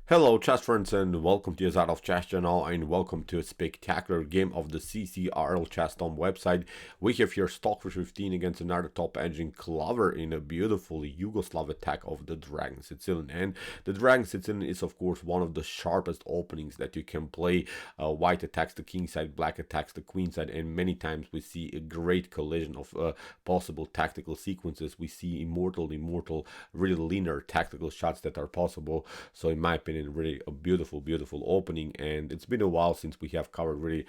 Hello chess friends and welcome to the Out of Chess channel and welcome to a spectacular game of the CCRL chess.com website. We have here Stockfish 15 against another top engine Clover in a beautiful Yugoslav attack of the Dragon Sicilian. And the Dragon Sicilian is of course one of the sharpest openings that you can play. White attacks the king side, black attacks the queen side, and many times we see a great collision of possible tactical sequences. We see immortal, really linear tactical shots that are possible. So in my opinion, really a beautiful opening, and it's been a while since we have covered really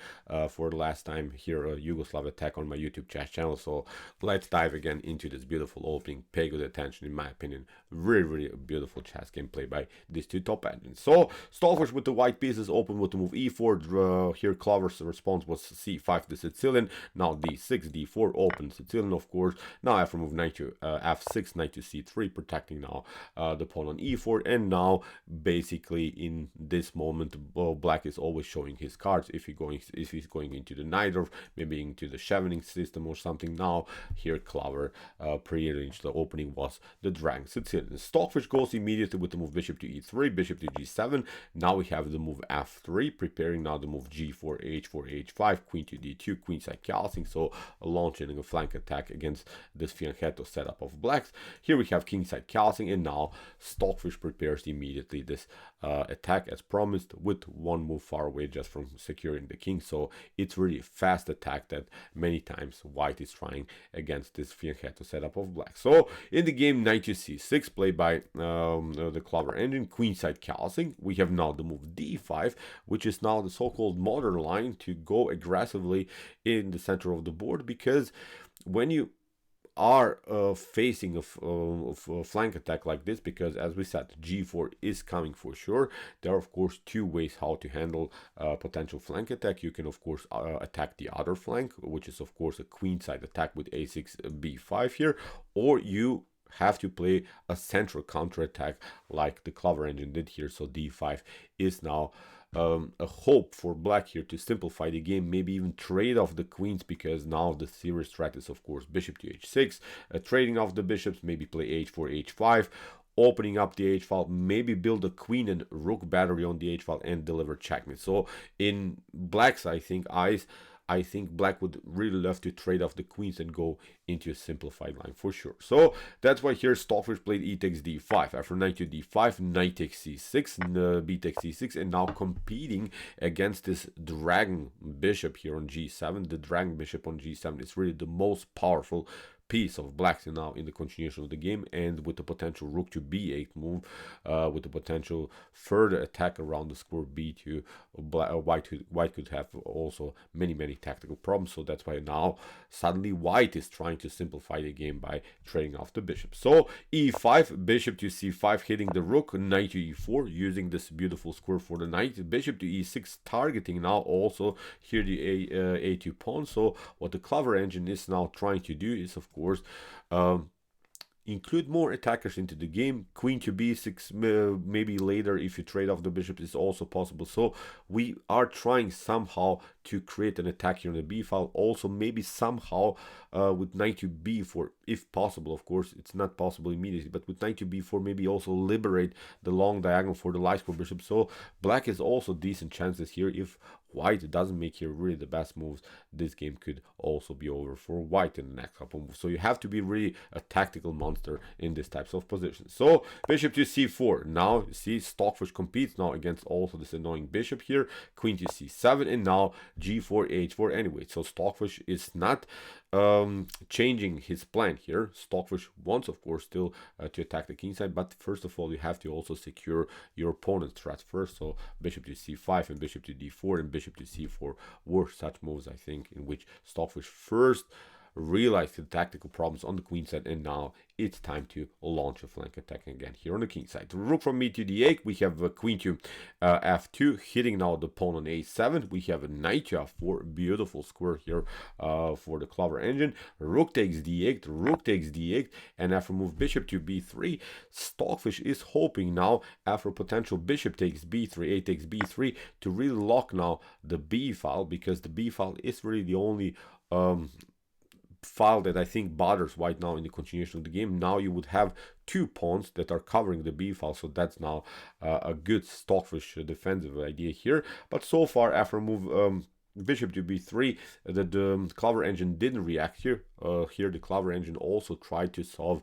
for the last time here a Yugoslav attack on my YouTube chess channel. So let's dive again into this beautiful opening. Pay good attention. In my opinion, really a beautiful chess gameplay by these two top engines. So Stockfish with the white pieces open with the move e4. Here Clover's response was c5 the Sicilian, now d6 d4 open Sicilian, of course. Now after move knight to f6, knight to c3, protecting now the pawn on e4, and now basically in this moment black is always showing his cards if he's going into the knight or maybe into the chevening system or something. Now here Clover prearranged the opening was the Dragon Sicilian. Stockfish goes immediately with the move bishop to e3, bishop to g7. Now we have the move f3, preparing now the move g4 h4 h5, queen to d2, queenside castling, so launching a flank attack against this fianchetto setup of blacks. Here we have kingside castling, and now Stockfish prepares immediately this attack as promised with one move far away just from securing the king. So it's really a fast attack that many times white is trying against this fianchetto setup of black. So in the game, knight to c6 played by the Clover engine, queenside castling. We have now the move d5, which is now the so-called modern line to go aggressively in the center of the board, because when you are facing a flank attack like this, because as we said, g4 is coming for sure. There are of course two ways how to handle potential flank attack. You can of course attack the other flank, which is of course a queenside attack with a6 b5 here, or you have to play a central counter attack like the Clover engine did here. So d5 is now a hope for black here to simplify the game, maybe even trade off the queens, because now the serious threat is of course bishop to h6, trading off the bishops, maybe play h4 h5, opening up the h file, maybe build a queen and rook battery on the h file and deliver checkmate. So in black's I think black would really love to trade off the queens and go into a simplified line for sure. So that's why here Stockfish played e takes d5. After knight to d5, knight takes c6, b takes c6, and now competing against this dragon bishop here on g7. The dragon bishop on g7 is really the most powerful piece of black now in the continuation of the game, and with the potential rook to b8 move, with the potential further attack around the square b2, white could have also many tactical problems. So that's why now suddenly white is trying to simplify the game by trading off the bishop. So e5, bishop to c5, hitting the rook, knight to e4, using this beautiful square for the knight, bishop to e6, targeting now also here the a2 pawn. So what the Clover engine is now trying to do is of course include more attackers into the game. Queen to b6, maybe later if you trade off the bishop, is also possible. So we are trying somehow to create an attack here on the b file. Also maybe somehow with knight to b4, if possible. Of course it's not possible immediately, but with knight to b4 maybe also liberate the long diagonal for the light square bishop. So black is also decent chances here. If white doesn't make here really the best moves, this game could also be over for white in the next couple moves. So you have to be really a tactical monster in these types of positions. So bishop to c4. Now you see Stockfish competes now against also this annoying bishop here. Queen to c7, and now g4 h4 anyway. So Stockfish is not changing his plan here. Stockfish wants of course still to attack the king side, but first of all you have to also secure your opponent's threat first. So bishop to c5 and bishop to d4 and bishop to c4 were such moves, I think, in which Stockfish first realized the tactical problems on the queen side, and now it's time to launch a flank attack again here on the king side. Rook from e to d8, we have a queen to f2, hitting now the pawn on a7. We have a knight to f4, beautiful square here for the Clover engine. Rook takes d8, rook takes d8, and after move bishop to b3, Stockfish is hoping now after potential bishop takes b3, a takes b3, to really lock now the b file, because the b file is really the only file that I think bothers white now in the continuation of the game. Now you would have two pawns that are covering the B file, so that's now a good Stockfish defensive idea here. But so far, after move bishop to b3, the Clover engine didn't react here. Here the Clover engine also tried to solve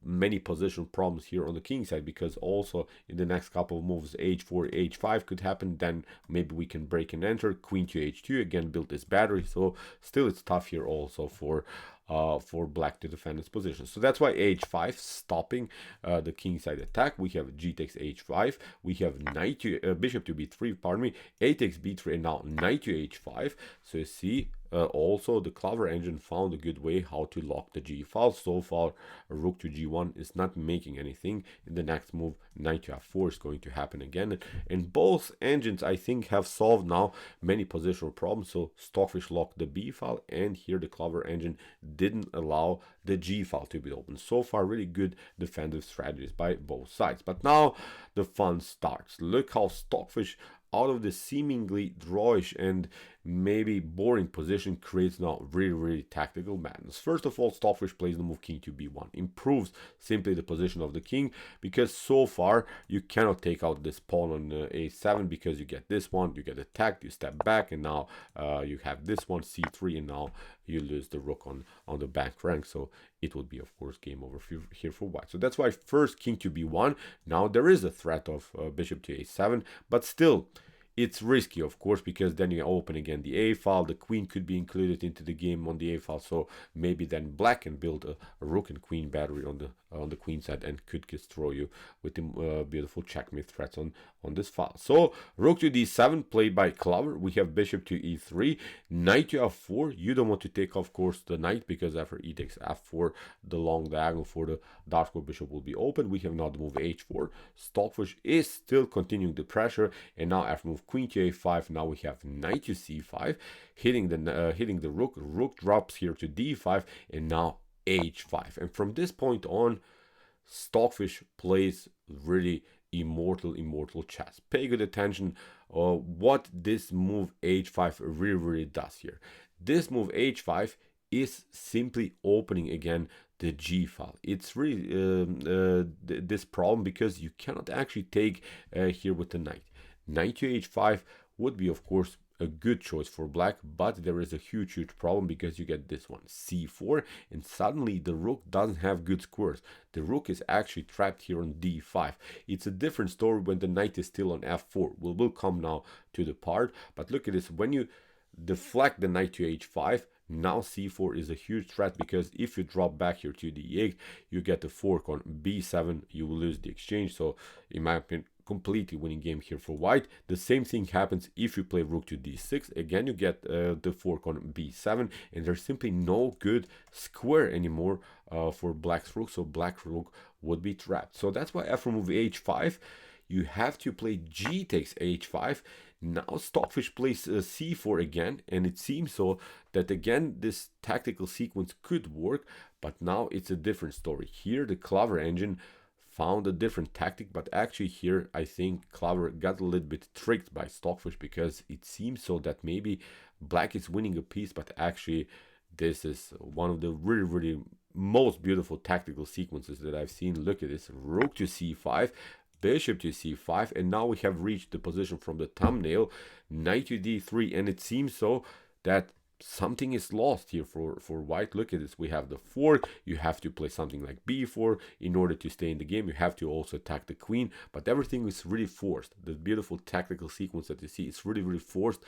many position problems here on the king side, because also in the next couple of moves h4 h5 could happen, then maybe we can break and enter. Queen to h2 again, build this battery, so still it's tough here also for black to defend its position. So that's why h5 stopping the king side attack. We have g takes h5, we have knight to bishop to b3, pardon me, a takes b3, and now knight to h5. So you see, also the Clover engine found a good way how to lock the g file. So far rook to g1 is not making anything. In the next move, knight to f4 is going to happen again, and both engines I think have solved now many positional problems. So Stockfish locked the b file, and here the Clover engine didn't allow the g file to be open. So far really good defensive strategies by both sides. But now the fun starts. Look how Stockfish, out of the seemingly drawish and maybe boring position, creates now really tactical madness. First of all, Stockfish plays the move king to b1, improves simply the position of the king, because so far you cannot take out this pawn on a7, because you get this one, you get attacked, you step back, and now you have this one c3, and now you lose the rook on the back rank. So it would be, of course, game over here for white. So that's why first king to b1. Now there is a threat of bishop to a7, but still it's risky, of course, because then you open again the a file. The queen could be included into the game on the a file, so maybe then black can build a rook and queen battery on the queen side and could destroy you with the beautiful checkmate threats on this file. So rook to d7 played by Clover. We have bishop to e3, knight to f4. You don't want to take, of course, the knight, because after e takes f4, the long diagonal for the dark square bishop will be open. We have now the move h4. Stockfish is still continuing the pressure, and now after move queen to a5, now we have knight to c5, hitting the rook. Rook drops here to d5, and now h5. And from this point on, Stockfish plays really immortal chess. Pay good attention what this move h5 really does here. This move h5 is simply opening again the g file. It's really this problem, because you cannot actually take here with the knight. Knight to h5 would be, of course, a good choice for black, but there is a huge problem, because you get this one c4, and suddenly the rook doesn't have good squares. The rook is actually trapped here on d5. It's a different story when the knight is still on f4. We'll come now to the part, but look at this. When you deflect the knight to h5, now c4 is a huge threat, because if you drop back here to d8, you get the fork on b7, you will lose the exchange. So in my opinion, completely winning game here for white. The same thing happens if you play rook to d6. Again, you get the fork on b7, and there's simply no good square anymore for black's rook, so black rook would be trapped. So that's why after move h5, you have to play g takes h5. Now Stockfish plays c4 again, and it seems so that again this tactical sequence could work, but now it's a different story. Here the Clover engine found a different tactic, but actually here I think Clover got a little bit tricked by Stockfish, because it seems so that maybe black is winning a piece, but actually this is one of the really most beautiful tactical sequences that I've seen. Look at this: rook to c5, bishop to c5, and now we have reached the position from the thumbnail, knight to d3, and it seems so that something is lost here for white. Look at this: we have the fork. You have to play something like b4 in order to stay in the game. You have to also attack the queen, but everything is really forced. The beautiful tactical sequence that you see is really forced.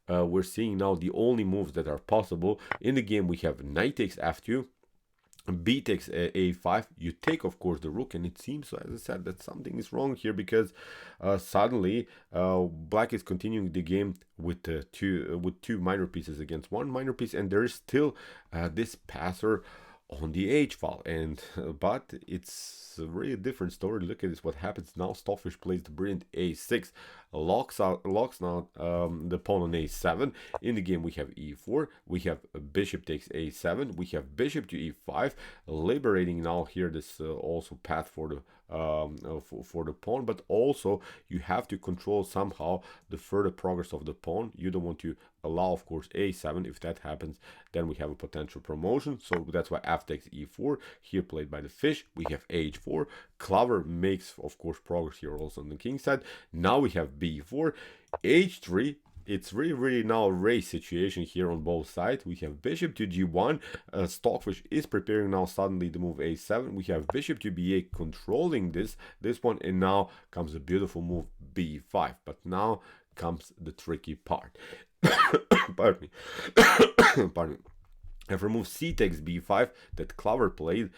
We're seeing now the only moves that are possible in the game. We have knight takes f2, b takes a5. You take, of course, the rook, and it seems, as I said, that something is wrong here, because suddenly black is continuing the game with two minor pieces against one minor piece, and there is still this passer on the h file, and but it's a really different story. Look at this, what happens now. Stockfish plays the brilliant a6. locks now the pawn on a7. In the game we have e4, we have bishop takes a7, we have bishop to e5, liberating now here this also path for the for the pawn, but also you have to control somehow the further progress of the pawn. You don't want to allow, of course, a7. If that happens, then we have a potential promotion. So that's why f takes e4 here, played by the fish. We have h4. Clover makes, of course, progress here also on the king side. Now we have b4, h3. It's really now a race situation here on both sides. We have bishop to g1. Stockfish is preparing now suddenly to move a7. We have bishop to b8 controlling this one, and now comes a beautiful move b5. But now comes the tricky part. Pardon me. Pardon me. After move c takes b5 that Clover played,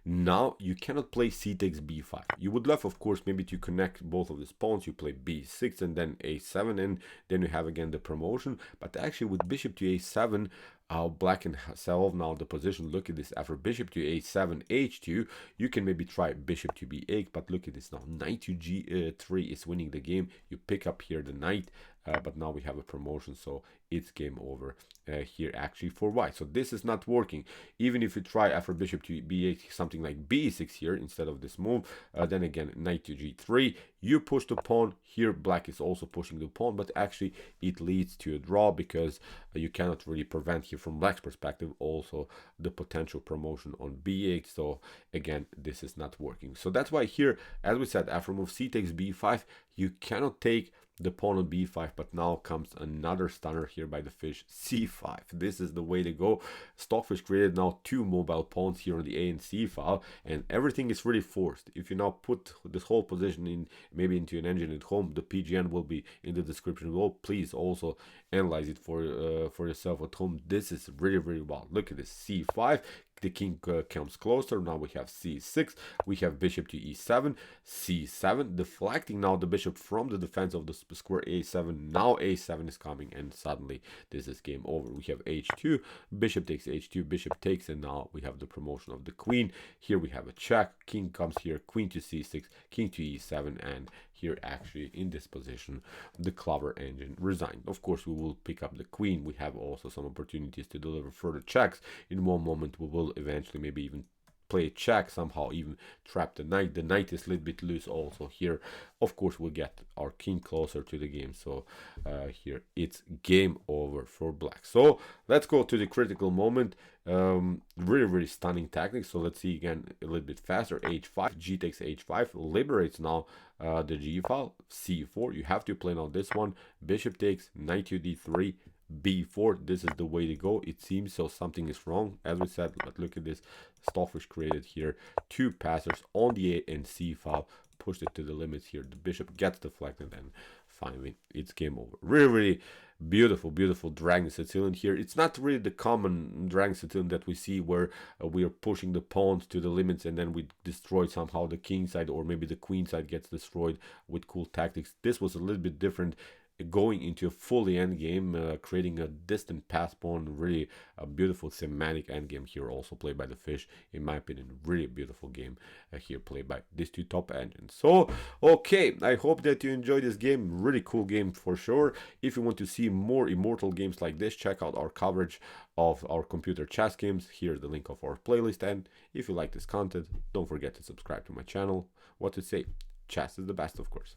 now you cannot play c takes b5. You would love, of course, maybe to connect both of these pawns. You play b6 and then a7, and then you have again the promotion. But actually with bishop to a7, black can solve now the position. Look at this. After bishop to a7, h2, you can maybe try bishop to b8, but look at this now. Knight to g3 is winning the game. You pick up here the knight, but now we have a promotion, so it's game over here actually for white. So this is not working. Even if you try after bishop to b8 something like b6 here instead of this move, then again knight to g3, you push the pawn. Here black is also pushing the pawn, but actually it leads to a draw because you cannot really prevent here from black's perspective also the potential promotion on b8. So again, this is not working. So that's why here, as we said, after move c takes b5, you cannot take the pawn on b5, but now comes another stunner here by the fish, c5. This is the way to go. Stockfish created now two mobile pawns here on the a and c file, and everything is really forced. If you now put this whole position in maybe into an engine at home, the PGN will be in the description below. Please also analyze it for yourself at home. This is really wild. Look at this, c5. The king comes closer. Now we have c6. We have bishop to e7, c7, deflecting now the bishop from the defense of the square a7. Now a7 is coming, and suddenly this is game over. We have h2, bishop takes h2, bishop takes, and now we have the promotion of the queen. Here we have a check. King comes here, queen to c6, king to e7, and here actually in this position the Clover engine resigned. Of course, we will pick up the queen. We have also some opportunities to deliver further checks. In one moment we will eventually maybe even play a check, somehow even trap the knight. The knight is a little bit loose also here. Of course, we'll get our king closer to the game. So here it's game over for black. So let's go to the critical moment. Really stunning tactics. So let's see again a little bit faster. h5, g takes h5, liberates now the g file. c4, you have to play now this one. Bishop takes, knight to d3, b4. This is the way to go, it seems. So something is wrong, as we said. But look at this. Stockfish created here two passers on the a and c file, pushed it to the limits here. The bishop gets deflected, and finally it's game over. Really beautiful Dragon Sicilian here. It's not really the common Dragon Sicilian that we see where we are pushing the pawns to the limits and then we destroy somehow the king side, or maybe the queen side gets destroyed with cool tactics. This was a little bit different, going into a fully endgame, creating a distant pass pawn. Really a beautiful thematic endgame here, also played by the fish. In my opinion, really a beautiful game here played by these two top engines. So okay, I hope that you enjoyed this game. Really cool game for sure. If you want to see more immortal games like this, check out our coverage of our computer chess games. Here's the link of our playlist, and if you like this content, don't forget to subscribe to my channel. What to say, chess is the best, of course.